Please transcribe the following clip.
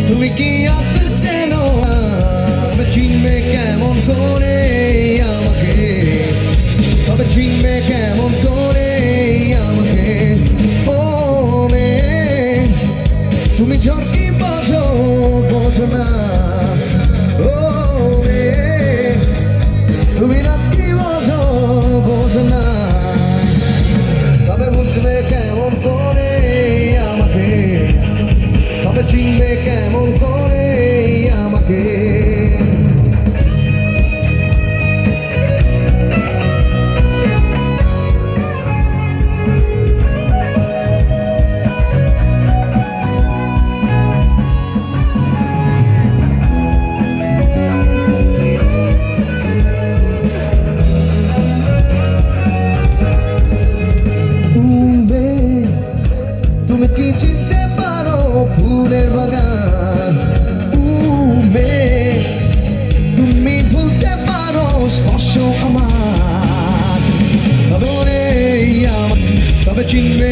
তুমি কি চেনো চিনবে কেমন করে আমাকে, তবে চিনবে কেমন করে আমাকে। ও মে তুমি ঝড়কি বোঝো বোঝো না, ও মে তুমি রাত্রি বোঝো বোঝো না, তবে বুঝবে কেমন করে আমাকে, তবে চিনবে কেমন করে আমাকে। তুমি কি চিনতে পারো ফুলের বাগান? তুমি ভুলতে পারো স্পর্শ আমার, তবে চিনবে